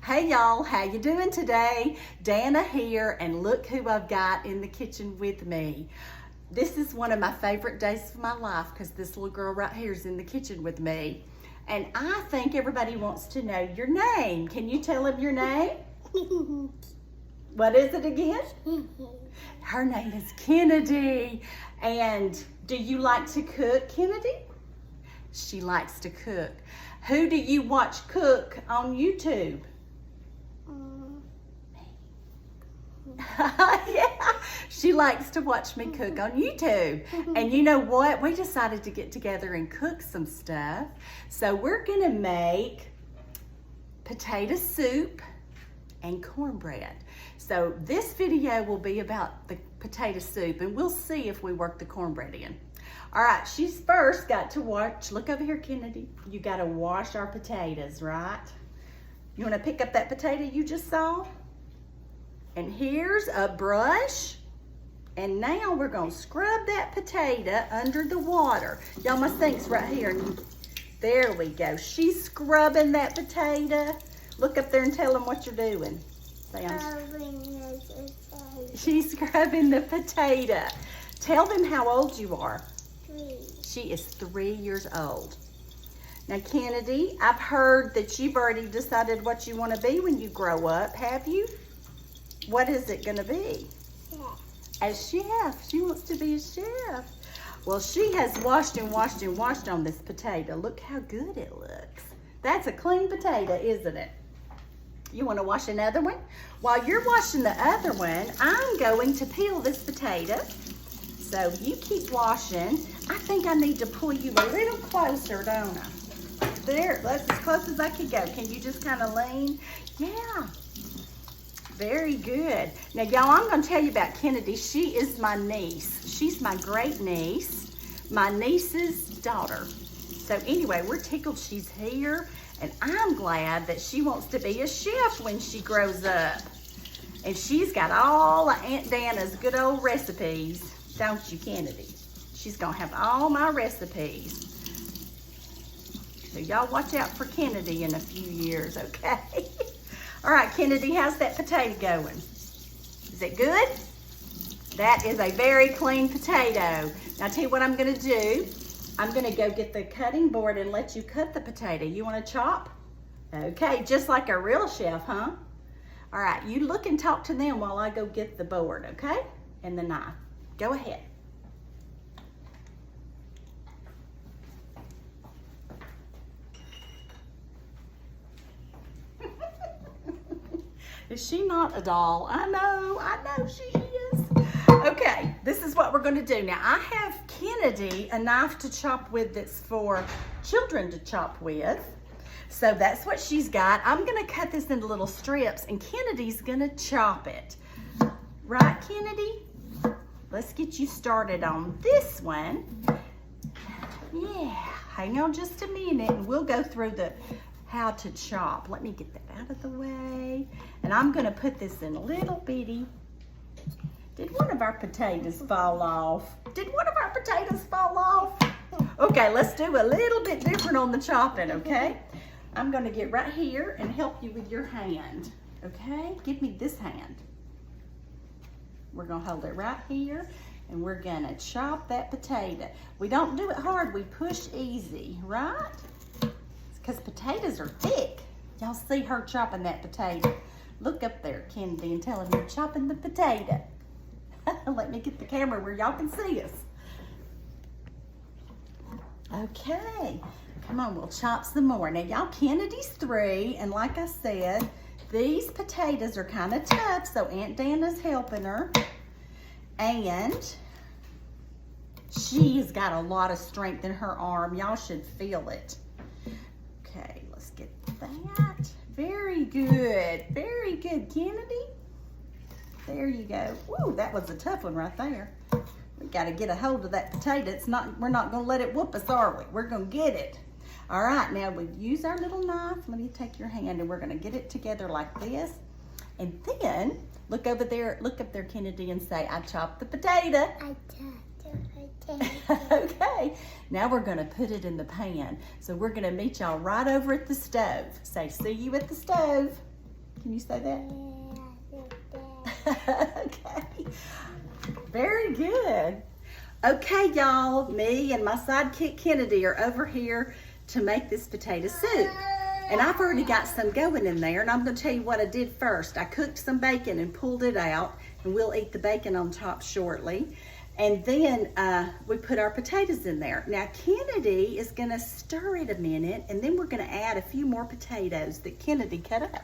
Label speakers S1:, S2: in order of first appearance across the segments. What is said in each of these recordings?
S1: Hey y'all, how you doing today? Dana here, and look who I've got in the kitchen with me. This is one of my favorite days of my life because this little girl right here is in the kitchen with me. And I think everybody wants to know your name. Can you tell them your name? What is it again? Her name is Kennedy. And do you like to cook, Kennedy? She likes to cook. Who do you watch cook on YouTube? Yeah, she likes to watch me cook on YouTube. And you know what? We decided to get together and cook some stuff. So we're gonna make potato soup and cornbread. So this video will be about the potato soup, and we'll see if we work the cornbread in. All right, she's first got to wash. Look over here, Kennedy. You got to wash our potatoes, right? You want to pick up that potato you just saw? And here's a brush. And now we're going to scrub that potato under the water. Y'all, my sink's right here. There we go. She's scrubbing that potato. Look up there and tell them what you're doing. Say, she's scrubbing the potato. Tell them how old you are.
S2: 3.
S1: She is 3 years old. Now, Kennedy, I've heard that you've already decided what you want to be when you grow up. Have you? What is it going to be?
S2: Chef.
S1: A chef. She wants to be a chef. Well, she has washed and washed and washed on this potato. Look how good it looks. That's a clean potato, isn't it? You want to wash another one? While you're washing the other one, I'm going to peel this potato. So you keep washing. I think I need to pull you a little closer, don't I? There, that's as close as I can go. Can you just kind of lean? Yeah. Very good. Now, y'all, I'm going to tell you about Kennedy. She is my niece. She's my great niece, my niece's daughter. So anyway, we're tickled she's here, and I'm glad that she wants to be a chef when she grows up. And she's got all of Aunt Dana's good old recipes, don't you, Kennedy? She's going to have all my recipes. So y'all watch out for Kennedy in a few years, okay? All right, Kennedy, how's that potato going? Is it good? That is a very clean potato. Now, I'll tell you what I'm gonna do. I'm gonna go get the cutting board and let you cut the potato. You wanna chop? Okay, just like a real chef, huh? All right, you look and talk to them while I go get the board, okay? And the knife. Go ahead. Is she not a doll? I know she is. Okay, this is what we're gonna do. Now, I have Kennedy a knife to chop with that's for children to chop with. So that's what she's got. I'm gonna cut this into little strips, and Kennedy's gonna chop it. Right, Kennedy? Let's get you started on this one. Yeah, hang on just a minute, and we'll go through the how to chop. Let me get that out of the way. And I'm gonna put this in a little bitty. Did one of our potatoes fall off? Did one of our potatoes fall off? Okay, let's do a little bit different on the chopping, okay? I'm gonna get right here and help you with your hand, okay? Give me this hand. We're gonna hold it right here, and we're gonna chop that potato. We don't do it hard, we push easy, right? Because potatoes are thick. Y'all see her chopping that potato. Look up there, Kennedy, and tell him you're chopping the potato. Let me get the camera where y'all can see us. Okay, come on, we'll chop some more. Now, y'all, Kennedy's 3, and like I said, these potatoes are kind of tough, so Aunt Dana's helping her. And she's got a lot of strength in her arm. Y'all should feel it. Okay, let's get that. Very good, Kennedy. There you go. Woo, that was a tough one right there. We got to get a hold of that potato. We're not going to let it whoop us, are we? We're going to get it. All right, now we use our little knife. Let me take your hand, and we're going to get it together like this. And then look over there, look up there, Kennedy, and say, I chopped the potato.
S2: I chopped the potato.
S1: Okay, now we're gonna put it in the pan. So we're gonna meet y'all right over at the stove. Say, see you at the stove. Can you say that? Okay. Very good. Okay, y'all, me and my sidekick Kennedy are over here to make this potato soup. And I've already got some going in there, and I'm gonna tell you what I did first. I cooked some bacon and pulled it out, and we'll eat the bacon on top shortly. And then we put our potatoes in there. Now Kennedy is gonna stir it a minute, and then we're gonna add a few more potatoes that Kennedy cut up.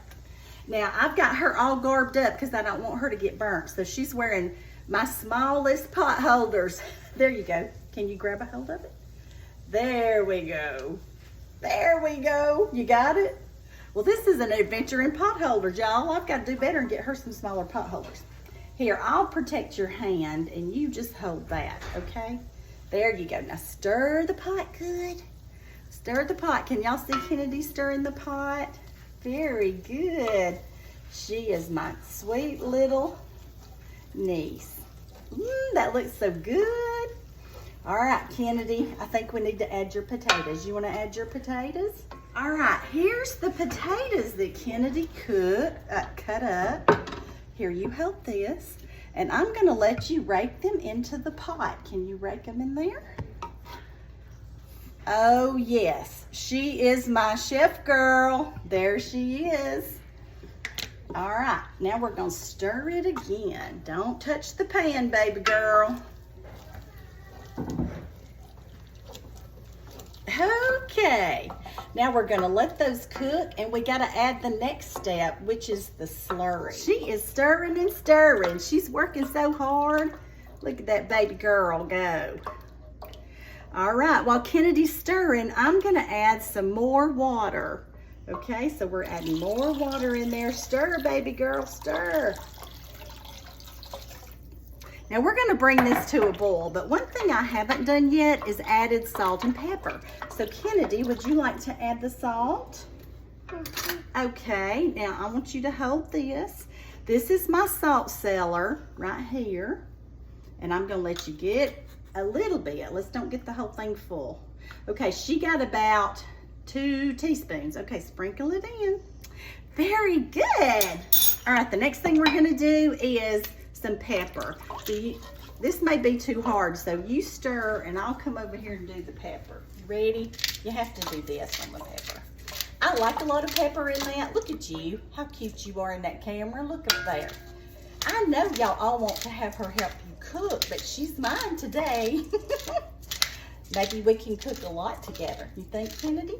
S1: Now I've got her all garbed up because I don't want her to get burnt. So she's wearing my smallest pot holders. There you go. Can you grab a hold of it? There we go. There we go. You got it? Well, this is an adventure in pot holders, y'all. I've got to do better and get her some smaller pot holders. Here, I'll protect your hand and you just hold that, okay? There you go. Now stir the pot good. Stir the pot. Can y'all see Kennedy stirring the pot? Very good. She is my sweet little niece. That looks so good. All right, Kennedy, I think we need to add your potatoes. You want to add your potatoes? All right, here's the potatoes that Kennedy cut up. Here, you hold this, and I'm going to let you rake them into the pot. Can you rake them in there? Oh, yes. She is my chef girl. There she is. All right, now we're going to stir it again. Don't touch the pan, baby girl. Okay, now we're gonna let those cook, and we gotta add the next step, which is the slurry. She is stirring and stirring. She's working so hard. Look at that baby girl go. All right, while Kennedy's stirring, I'm gonna add some more water. Okay, so we're adding more water in there. Stir, baby girl, stir. Now we're gonna bring this to a boil, but one thing I haven't done yet is added salt and pepper. So Kennedy, would you like to add the salt? Okay, now I want you to hold this. This is my salt cellar right here. And I'm gonna let you get a little bit. Let's don't get the whole thing full. Okay, she got about 2 teaspoons. Okay, sprinkle it in. Very good. All right, the next thing we're gonna do is some pepper. This may be too hard, so you stir and I'll come over here and do the pepper. You ready? You have to do this on the pepper. I like a lot of pepper in that. Look at you, how cute you are in that camera. Look up there. I know y'all all want to have her help you cook, but she's mine today. Maybe we can cook a lot together. You think, Kennedy?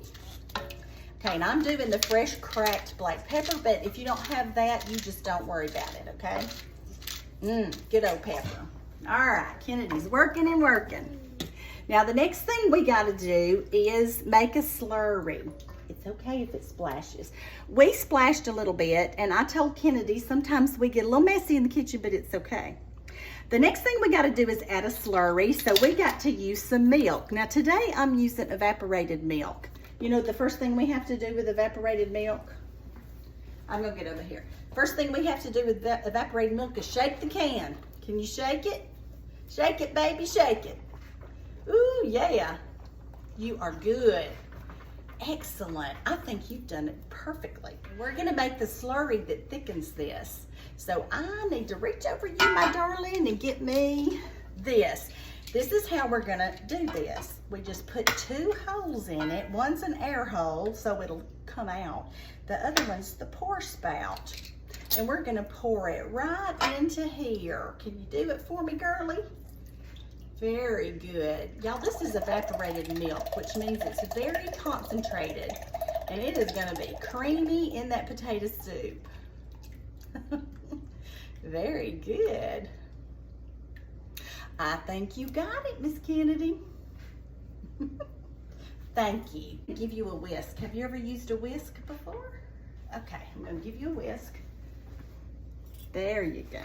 S1: Okay, and I'm doing the fresh cracked black pepper, but if you don't have that, you just don't worry about it, okay? Good old pepper. All right, Kennedy's working and working. Now the next thing we gotta do is make a slurry. It's okay if it splashes. We splashed a little bit, and I told Kennedy sometimes we get a little messy in the kitchen, but it's okay. The next thing we gotta do is add a slurry, so we got to use some milk. Now today I'm using evaporated milk. You know the first thing we have to do with evaporated milk? I'm gonna get over here. First thing we have to do with evaporated milk is shake the can. Can you shake it? Shake it, baby, shake it. Ooh, yeah. You are good. Excellent. I think you've done it perfectly. We're gonna make the slurry that thickens this. So I need to reach over you, my darling, and get me this. This is how we're gonna do this. We just put 2 holes in it. One's an air hole, so it'll come out. The other one's the pour spout. And we're gonna pour it right into here. Can you do it for me, girly? Very good. Y'all, this is evaporated milk, which means it's very concentrated. And it is gonna be creamy in that potato soup. Very good. I think you got it, Miss Kennedy. Thank you. I'll give you a whisk. Have you ever used a whisk before? Okay, I'm gonna give you a whisk. There you go.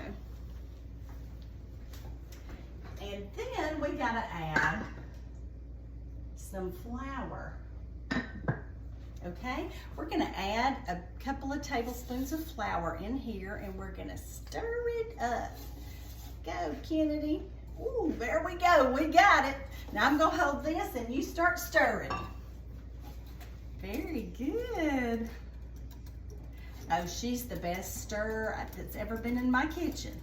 S1: And then we gotta add some flour. Okay, we're gonna add a couple of tablespoons of flour in here, and we're gonna stir it up. Go, Kennedy. Ooh, there we go, we got it. Now I'm gonna hold this and you start stirring. Very good. Oh, she's the best stirrer that's ever been in my kitchen.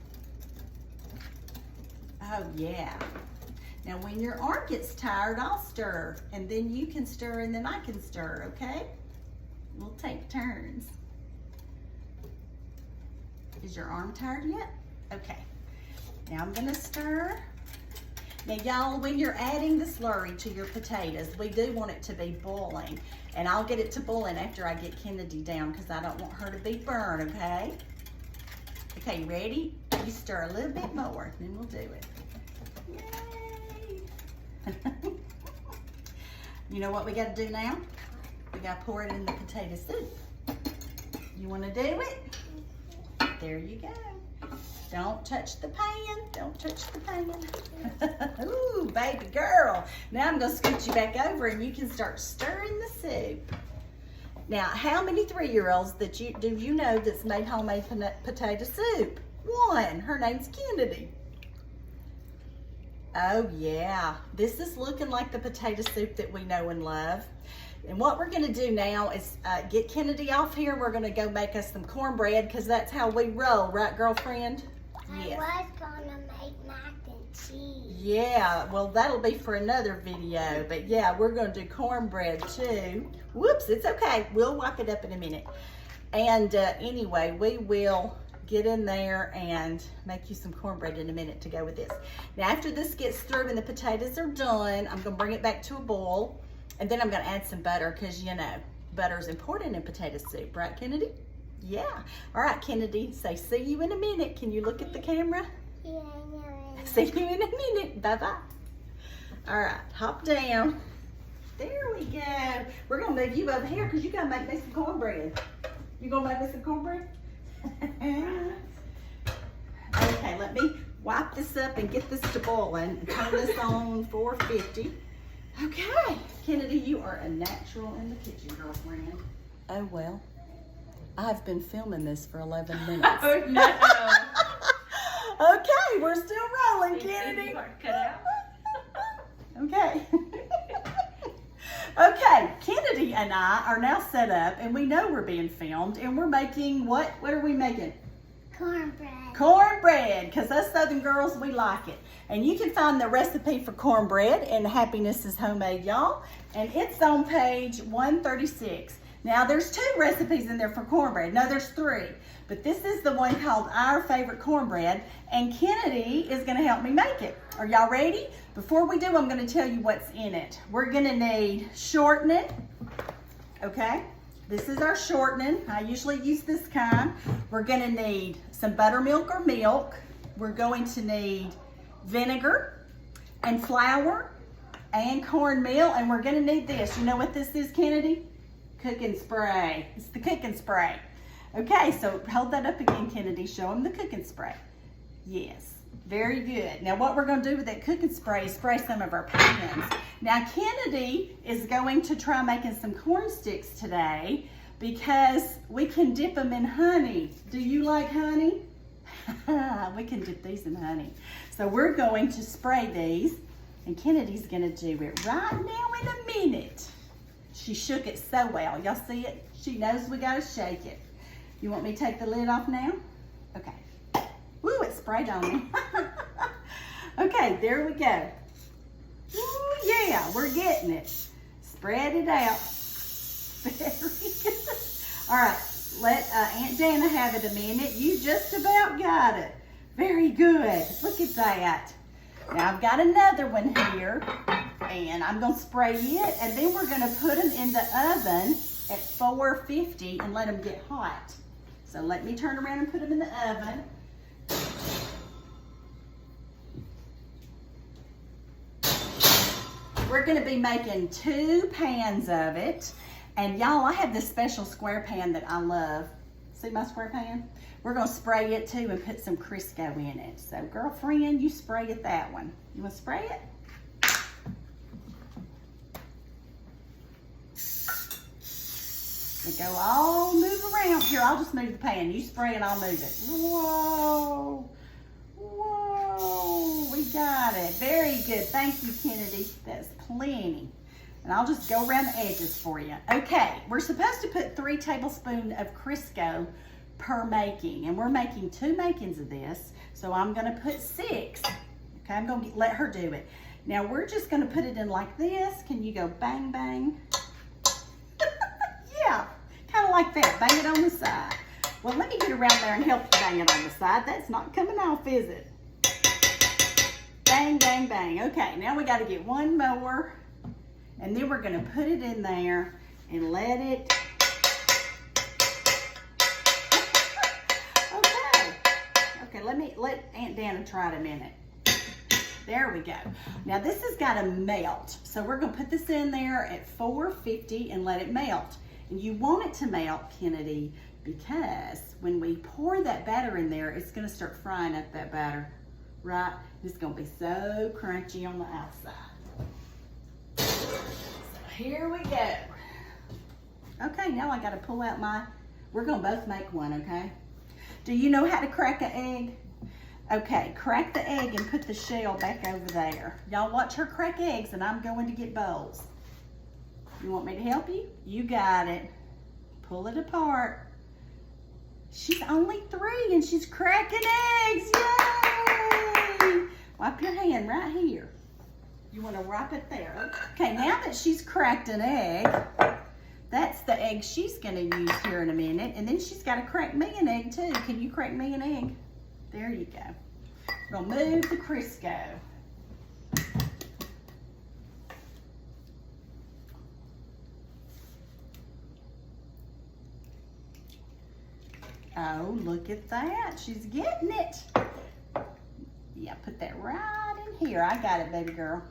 S1: Oh, yeah. Now, when your arm gets tired, I'll stir, and then you can stir, and then I can stir, okay? We'll take turns. Is your arm tired yet? Okay. Now I'm gonna stir. Now, y'all, when you're adding the slurry to your potatoes, we do want it to be boiling. And I'll get it to boiling after I get Kennedy down because I don't want her to be burned, okay? Okay, you ready? You stir a little bit more, then we'll do it. Yay! You know what we gotta do now? We gotta pour it in the potato soup. You wanna do it? There you go. Don't touch the pan. Don't touch the pan. Ooh, baby girl. Now I'm gonna scoot you back over and you can start stirring the soup. Now, how many 3-year-olds do you know that's made homemade potato soup? One. Her name's Kennedy. Oh yeah, this is looking like the potato soup that we know and love. And what we're gonna do now is get Kennedy off here. We're gonna go make us some cornbread because that's how we roll, right, girlfriend?
S2: I was gonna make mac and cheese.
S1: Yeah, well, that'll be for another video. But yeah, we're gonna do cornbread too. Whoops, it's okay. We'll wipe it up in a minute. And anyway, we will get in there and make you some cornbread in a minute to go with this. Now, after this gets through and the potatoes are done, I'm gonna bring it back to a boil. And then I'm gonna add some butter because, you know, butter is important in potato soup, right, Kennedy? Yeah. All right, Kennedy, say see you in a minute. Can you look at the camera?
S2: Yeah, I know.
S1: See you in a minute. Bye-bye. All right, hop down. There we go. We're gonna move you over here because you gotta make me some cornbread. You gonna make me some cornbread? Okay, let me wipe this up and get this to boiling and turn this on 450. Okay, Kennedy, you are a natural in the kitchen, girlfriend. Oh, well, I've been filming this for 11 minutes.
S3: Oh, no.
S1: Okay, we're still rolling, Kennedy.
S3: Cut out.
S1: Okay. Okay, Kennedy and I are now set up, and we know we're being filmed, and we're making what? What are we making?
S2: Cornbread.
S1: Cornbread, because us Southern girls, we like it. And you can find the recipe for cornbread in Happiness is Homemade, y'all. And it's on page 136. Now, there's 2 recipes in there for cornbread. No, there's 3. But this is the one called Our Favorite Cornbread. And Kennedy is going to help me make it. Are y'all ready? Before we do, I'm going to tell you what's in it. We're going to need shortening. Okay? This is our shortening. I usually use this kind. We're going to need some buttermilk or milk. We're going to need vinegar and flour and cornmeal, and we're going to need this. You know what this is, Kennedy? Cooking spray. It's the cooking spray. Okay, so hold that up again, Kennedy. Show them the cooking spray. Yes, very good. Now what we're going to do with that cooking spray is spray some of our pans. Now Kennedy is going to try making some corn sticks today because we can dip them in honey. Do you like honey? We can dip these in honey. So we're going to spray these, and Kennedy's going to do it right now in a minute. She shook it so well. Y'all see it? She knows we got to shake it. You want me to take the lid off now? Okay. Woo, it sprayed on me. Okay, there we go. Ooh, yeah, we're getting it. Spread it out. Very good. All right, let Aunt Jana have it a minute. You just about got it. Very good. Look at that. Now I've got another one here, and I'm going to spray it, and then we're going to put them in the oven at 450 and let them get hot. So let me turn around and put them in the oven. We're going to be making 2 pans of it. And y'all, I have this special square pan that I love. See my square pan? We're going to spray it too and put some Crisco in it. So girlfriend, you spray it that one. You want to spray it? And go all move around. Here, I'll just move the pan. You spray and I'll move it. Whoa. Whoa. We got it. Very good. Thank you, Kennedy. That's plenty. And I'll just go around the edges for you. Okay, we're supposed to put 3 tablespoons of Crisco per making. And we're making 2 makings of this. So I'm gonna put 6. Okay, I'm gonna let her do it. Now we're just gonna put it in like this. Can you go bang, bang? Yeah, kind of like that. Bang it on the side. Well, let me get around there and help you bang it on the side. That's not coming off, is it? Bang, bang, bang. Okay, now we gotta get 1 more. And then we're gonna put it in there and let it. Okay, let Aunt Dana try it a minute. There we go. Now this has got to melt. So we're gonna put this in there at 450 and let it melt. And you want it to melt, Kennedy, because when we pour that batter in there, it's gonna start frying up that batter, right? It's gonna be so crunchy on the outside. So here we go. Okay, now I gotta pull out we're gonna both make one, okay? Do you know how to crack an egg? Okay, crack the egg and put the shell back over there. Y'all watch her crack eggs and I'm going to get bowls. You want me to help you? You got it. Pull it apart. She's only 3 and she's cracking eggs, yay! Wipe your hand right here. You want to wipe it there. Okay, now that she's cracked an egg, that's the egg she's gonna use here in a minute. And then she's gotta crack me an egg too. Can you crack me an egg? There you go. We're gonna move the Crisco. Oh, look at that. She's getting it. Yeah, put that right in here. I got it, baby girl.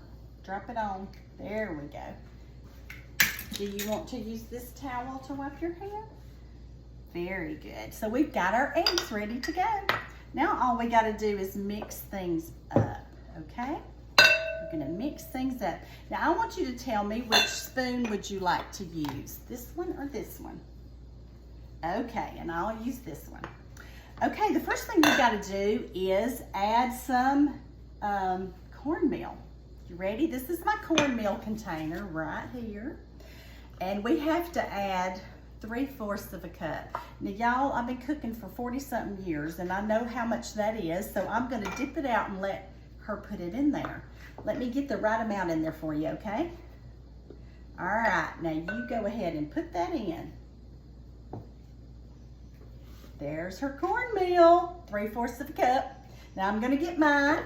S1: Drop it on. There we go. Do you want to use this towel to wipe your hand? Very good. So we've got our eggs ready to go. Now all we got to do is mix things up, okay? We're going to mix things up. Now I want you to tell me which spoon would you like to use, this one or this one? Okay, and I'll use this one. Okay, the first thing we got to do is add some cornmeal. You ready? This is my cornmeal container right here. And we have to add 3/4 of a cup. Now y'all, I've been cooking for 40-something years and I know how much that is, so I'm gonna dip it out and let her put it in there. Let me get the right amount in there for you, okay? All right, now you go ahead and put that in. There's her cornmeal, 3/4 of a cup. Now I'm gonna get mine.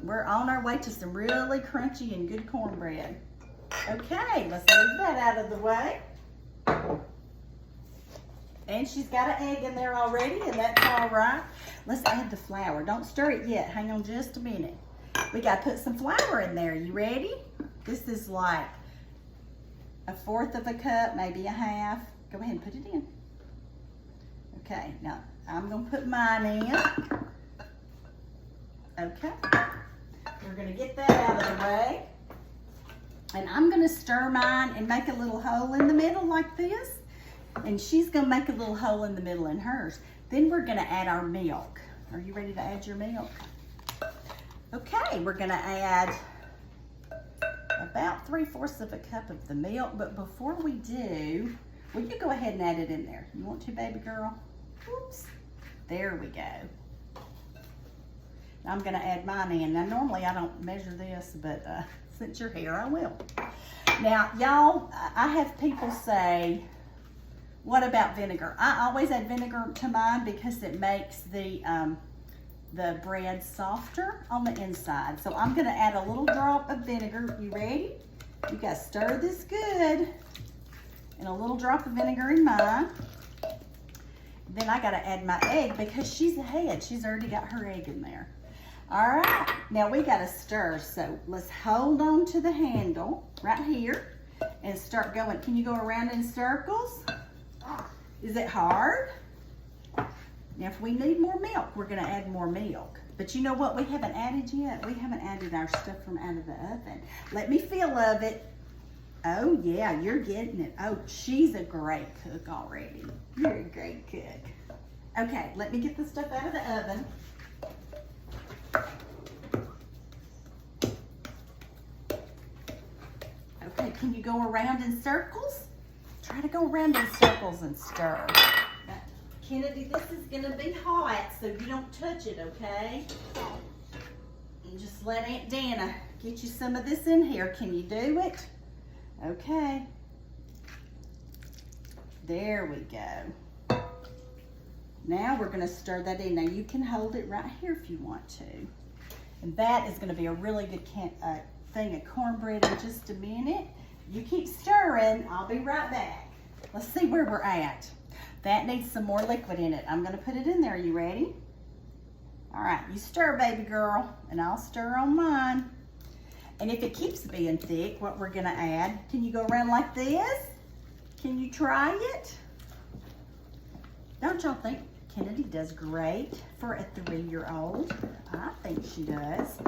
S1: We're on our way to some really crunchy and good cornbread. Okay, let's move that out of the way. And she's got an egg in there already, and that's all right. Let's add the flour. Don't stir it yet. Hang on just a minute. We got to put some flour in there. You ready? This is like 1/4 of a cup, maybe 1/2. Go ahead and put it in. Okay, now I'm going to put mine in. Okay. We're going to get that out of the way. And I'm gonna stir mine and make a little hole in the middle like this. And she's gonna make a little hole in the middle in hers. Then we're gonna add our milk. Are you ready to add your milk? Okay, we're gonna add about 3/4 of a cup of the milk. But before we do, well, you go ahead and add it in there. You want to, baby girl? Oops. There we go. Now I'm gonna add mine in. Now normally I don't measure this, but since you're here, I will. Now, y'all, I have people say, what about vinegar? I always add vinegar to mine because it makes the bread softer on the inside. So I'm gonna add a little drop of vinegar. You ready? You gotta stir this good. And a little drop of vinegar in mine. Then I gotta add my egg because she's ahead. She's already got her egg in there. All right, now we gotta stir. So let's hold on to the handle right here and start going. Can you go around in circles? Is it hard? Now if we need more milk, we're gonna add more milk. But you know what we haven't added yet? We haven't added our stuff from out of the oven. Let me feel of it. Oh yeah, you're getting it. Oh, she's a great cook already. You're a great cook. Okay, let me get the stuff out of the oven. Can you go around in circles? Try to go around in circles and stir. Now, Kennedy, this is gonna be hot, so you don't touch it, okay? And just let Aunt Dana get you some of this in here. Can you do it? Okay. There we go. Now we're gonna stir that in. Now you can hold it right here if you want to. And that is gonna be a really good thing of cornbread in just a minute. You keep stirring, I'll be right back. Let's see where we're at. That needs some more liquid in it. I'm gonna put it in there, you ready? All right, you stir, baby girl, and I'll stir on mine. And if it keeps being thick, what we're gonna add, can you go around like this? Can you try it? Don't y'all think Kennedy does great for a 3-year-old? I think she does.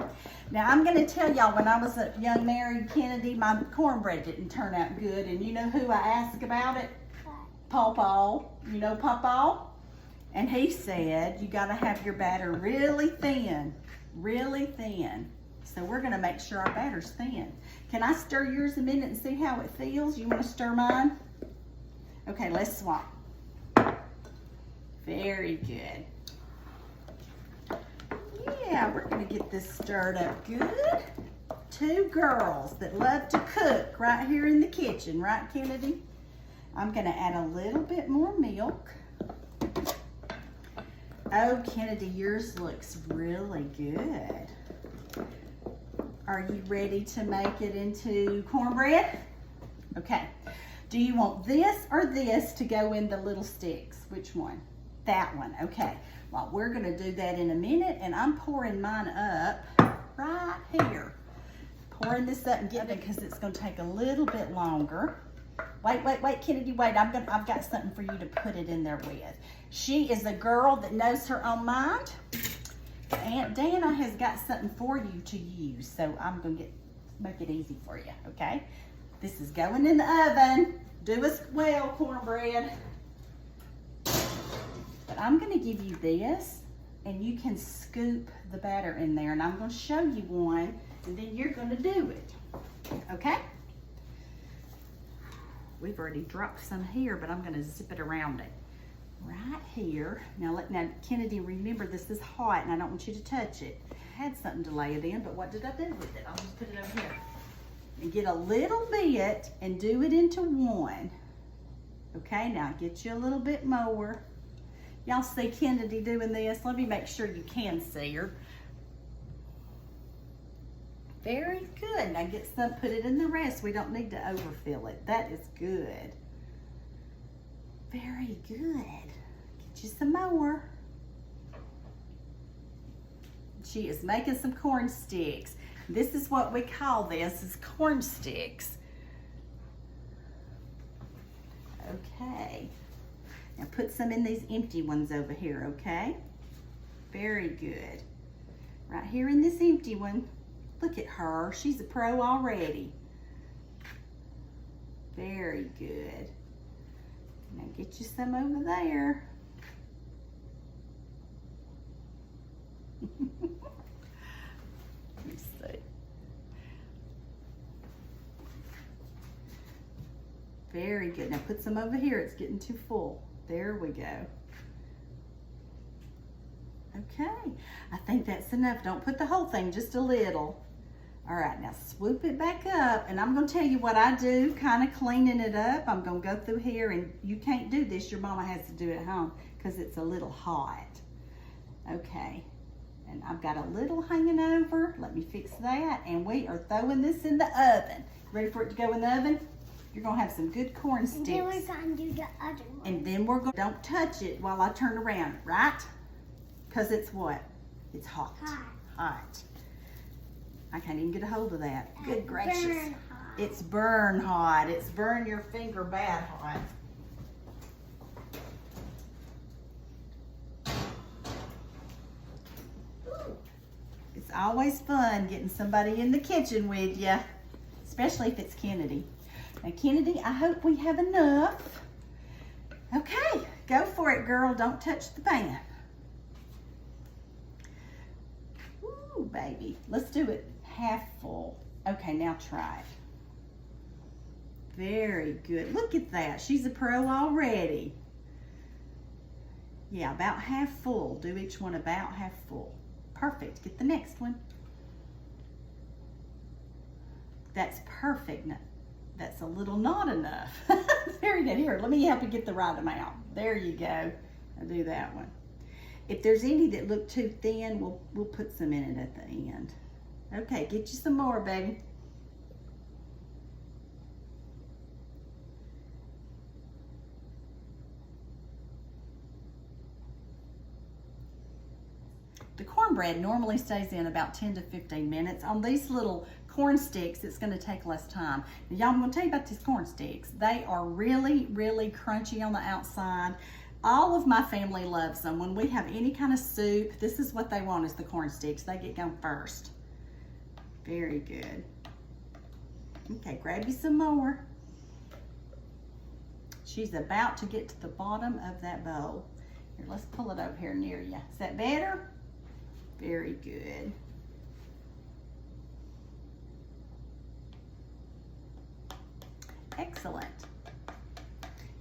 S1: Now I'm gonna tell y'all, when I was a young married Kennedy, my cornbread didn't turn out good. And you know who I asked about it? Pawpaw. You know Pawpaw? And he said, you gotta have your batter really thin, really thin. So we're gonna make sure our batter's thin. Can I stir yours a minute and see how it feels? You wanna stir mine? Okay, let's swap. Very good. Yeah, we're gonna get this stirred up good. 2 girls that love to cook right here in the kitchen, right, Kennedy? I'm gonna add a little bit more milk. Oh, Kennedy, yours looks really good. Are you ready to make it into cornbread? Okay. Do you want this or this to go in the little sticks? Which one? That one, okay. Well, we're gonna do that in a minute, and I'm pouring mine up right here. Pouring this up and getting it because it's gonna take a little bit longer. Wait, Kennedy, wait. I've got something for you to put it in there with. She is a girl that knows her own mind. Aunt Dana has got something for you to use, so I'm gonna make it easy for you, okay? This is going in the oven. Do as well, cornbread. But I'm gonna give you this, and you can scoop the batter in there, and I'm gonna show you one, and then you're gonna do it, okay? We've already dropped some here, but I'm gonna zip it around it. Right here. Now, Kennedy, remember this is hot, and I don't want you to touch it. I had something to lay it in, but what did I do with it? I'll just put it over here. And get a little bit and do it into one. Okay, now get you a little bit more. Y'all see Kennedy doing this? Let me make sure you can see her. Very good. Now get some, put it in the rest. We don't need to overfill it. That is good. Very good. Get you some more. She is making some corn sticks. This is what we call this, is corn sticks. Okay. Now put some in these empty ones over here, okay? Very good. Right here in this empty one. Look at her. She's a pro already. Very good. Now get you some over there. Let me see. Very good. Now put some over here. It's getting too full. There we go. Okay. I think that's enough. Don't put the whole thing, just a little. All right, now swoop it back up, and I'm going to tell you what I do, kind of cleaning it up. I'm going to go through here, and you can't do this. Your mama has to do it at home because it's a little hot. Okay, and I've got a little hanging over. Let me fix that, and we are throwing this in the oven. Ready for it to go in the oven? You're going to have some good corn sticks.
S2: And then we're going to do the other one.
S1: And then we're going to, don't touch it while I turn around, right? Because it's what? It's hot. Hot. I can't even get a hold of that. Good gracious.
S2: Burn hot.
S1: It's burn hot. It's burn your finger bad hot. It's always fun getting somebody in the kitchen with you, especially if it's Kennedy. Now, Kennedy, I hope we have enough. Okay, go for it, girl. Don't touch the pan. Ooh, baby. Let's do it half full. Okay, now try it. Very good. Look at that. She's a pro already. Yeah, about half full. Do each one about half full. Perfect. Get the next one. That's perfect. No, that's a little not enough. Very good. Here, let me help you get the right amount. There you go. I'll do that one. If there's any that look too thin, we'll put some in it at the end. Okay, get you some more, baby. The cornbread normally stays in about 10 to 15 minutes. On these little corn sticks, it's gonna take less time. Now, y'all, I'm gonna tell you about these corn sticks. They are really, really crunchy on the outside. All of my family loves them. When we have any kind of soup, this is what they want, is the corn sticks. They get going first. Very good. Okay, grab you some more. She's about to get to the bottom of that bowl. Here, let's pull it over here near you. Is that better? Very good. Excellent.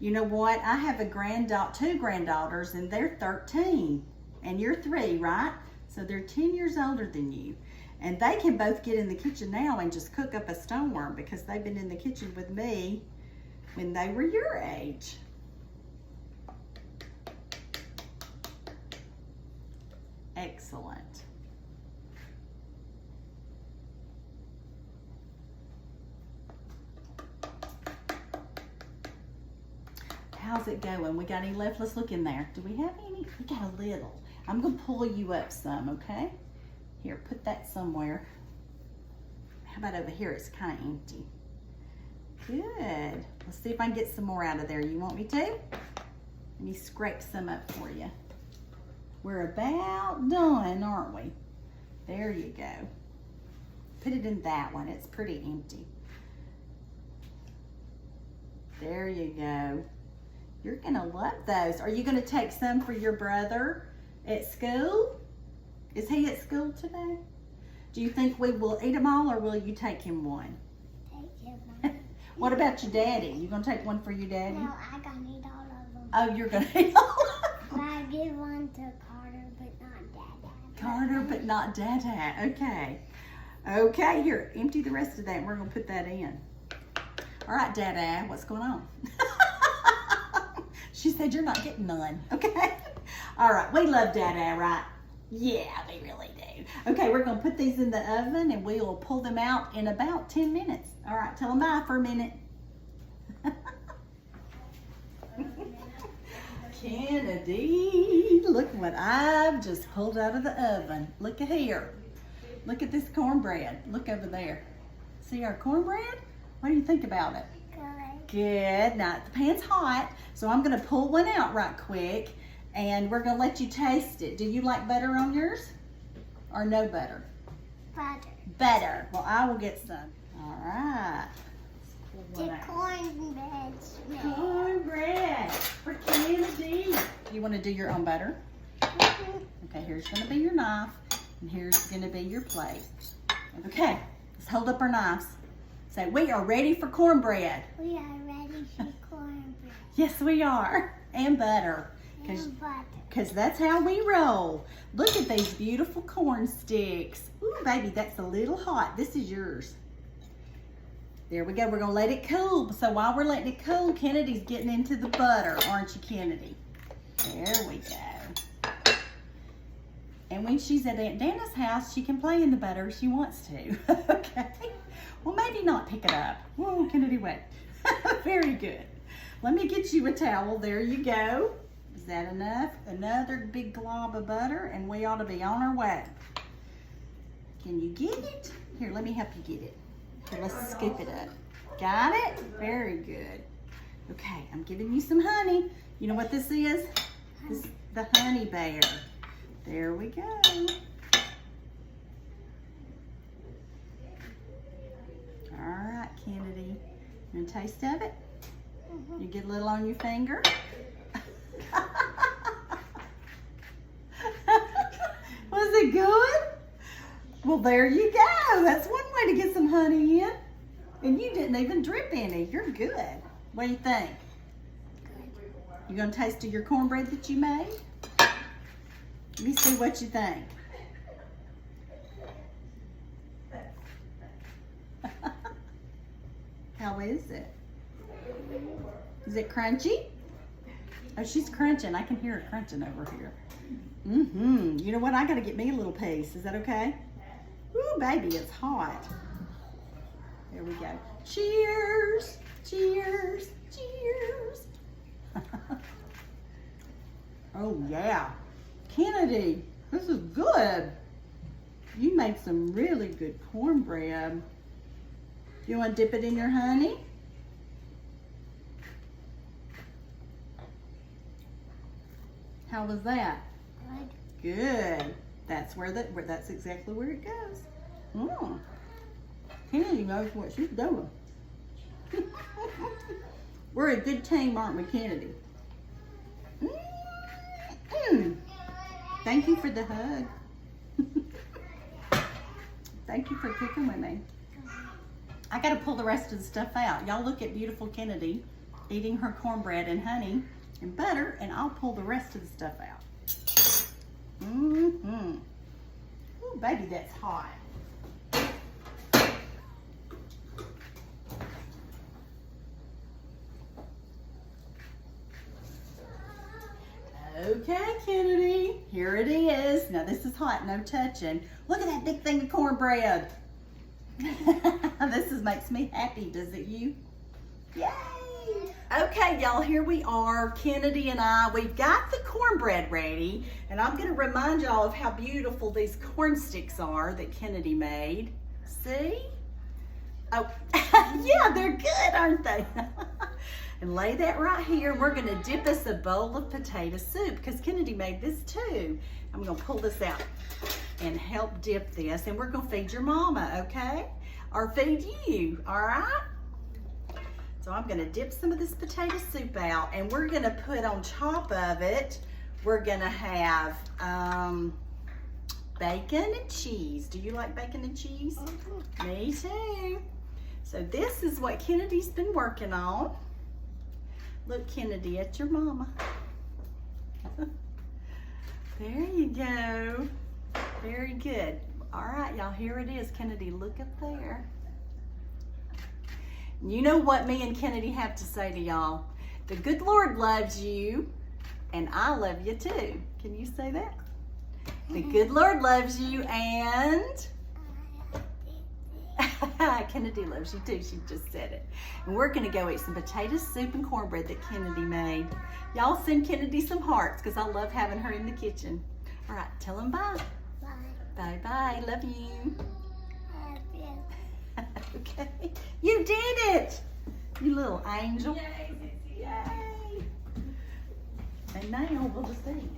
S1: You know what? I have two granddaughters, and they're 13, and you're 3, right? So they're 10 years older than you. And they can both get in the kitchen now and just cook up a stoneworm because they've been in the kitchen with me when they were your age. Excellent. How's it going? We got any left? Let's look in there. Do we have any? We got a little. I'm gonna pull you up some, okay? Here, put that somewhere. How about over here? It's kind of empty. Good. Let's see if I can get some more out of there. You want me to? Let me scrape some up for you. We're about done, aren't we? There you go. Put it in that one. It's pretty empty. There you go. You're gonna love those. Are you gonna take some for your brother at school? Is he at school today? Do you think we will eat them all, or will you take him one?
S2: Take him one.
S1: What about your daddy? You gonna take one for your daddy?
S2: No, I gonna eat all of them.
S1: Oh, you're gonna eat all of them?
S2: But I give one to Carter, but not Dada.
S1: Carter, but not Dada. Okay. Okay, here, empty the rest of that, and we're gonna put that in. All right, Dada, what's going on? She said you're not getting none, okay? All right, we love Dada, right? Yeah, we really do. Okay, we're gonna put these in the oven and we will pull them out in about 10 minutes. All right, tell them bye for a minute. Kennedy, look what I've just pulled out of the oven. Look at here. Look at this cornbread. Look over there. See our cornbread? What do you think about it? Good. Now, the pan's hot, so I'm going to pull one out right quick, and we're going to let you taste it. Do you like butter on yours or no butter?
S2: Butter.
S1: Butter. Well, I will get some. All right.
S2: The cornbread smell.
S1: Cornbread for Kennedy. You want to do your own butter? Okay, here's going to be your knife, and here's going to be your plate. Okay, let's hold up our knives. Say, we are ready for cornbread.
S2: We are ready for cornbread.
S1: Yes, we are. And butter.
S2: And butter.
S1: Because that's how we roll. Look at these beautiful corn sticks. Ooh, baby, that's a little hot. This is yours. There we go. We're going to let it cool. So while we're letting it cool, Kennedy's getting into the butter. Aren't you, Kennedy? There we go. And when she's at Aunt Dana's house, she can play in the butter if she wants to. Okay. Well, maybe not pick it up. Whoa, Kennedy wet. Very good. Let me get you a towel. There you go. Is that enough? Another big glob of butter, and we ought to be on our way. Can you get it? Here, let me help you get it. Here, let's scoop it up. Got it? Very good. Okay, I'm giving you some honey. You know what this is? This is the honey bear. There we go. All right, Kennedy. You want a taste of it? You get a little on your finger. Was it good? Well, there you go. That's one way to get some honey in. And you didn't even drip any. You're good. What do you think? You gonna taste of your cornbread that you made? Let me see what you think. How is it? Is it crunchy? Oh, she's crunching. I can hear her crunching over here. You know what? I gotta get me a little piece. Is that okay? Ooh, baby, it's hot. There we go. Cheers! Cheers! Cheers! Oh yeah. Kennedy, this is good. You made some really good cornbread. You want to dip it in your honey? How was that?
S2: Good.
S1: Good. That's that's exactly where it goes. Kennedy knows what she's doing. We're a good team, aren't we, Kennedy? Thank you for the hug. Thank you for cooking with me. I gotta pull the rest of the stuff out. Y'all look at beautiful Kennedy eating her cornbread and honey and butter, and I'll pull the rest of the stuff out. Ooh, baby, that's hot. Okay, Kennedy, here it is. Now this is hot, no touching. Look at that big thing of cornbread. This makes me happy, does it you? Yay! Okay, y'all, here we are, Kennedy and I. We've got the cornbread ready, and I'm gonna remind y'all of how beautiful these corn sticks are that Kennedy made. See? Oh, yeah, they're good, aren't they? And lay that right here. We're gonna dip us a bowl of potato soup because Kennedy made this too. I'm gonna pull this out and help dip this, and we're gonna feed your mama, okay? Or feed you, all right? So I'm gonna dip some of this potato soup out, and we're gonna put on top of it, we're gonna have bacon and cheese. Do you like bacon and cheese? Me too. So this is what Kennedy's been working on. Look, Kennedy, at your mama. There you go. Very good. All right, y'all, here it is. Kennedy, look up there. You know what me and Kennedy have to say to y'all? The good Lord loves you, and I love you too. Can you say that? The good Lord loves you, and Kennedy loves you too. She just said it. And we're gonna go eat some potato soup and cornbread that Kennedy made. Y'all send Kennedy some hearts because I love having her in the kitchen. All right, tell them bye.
S2: Bye.
S1: Bye-bye, love you.
S2: Love you.
S1: Okay, you did it. You little angel.
S2: Yay.
S1: Yay. And now we'll just eat.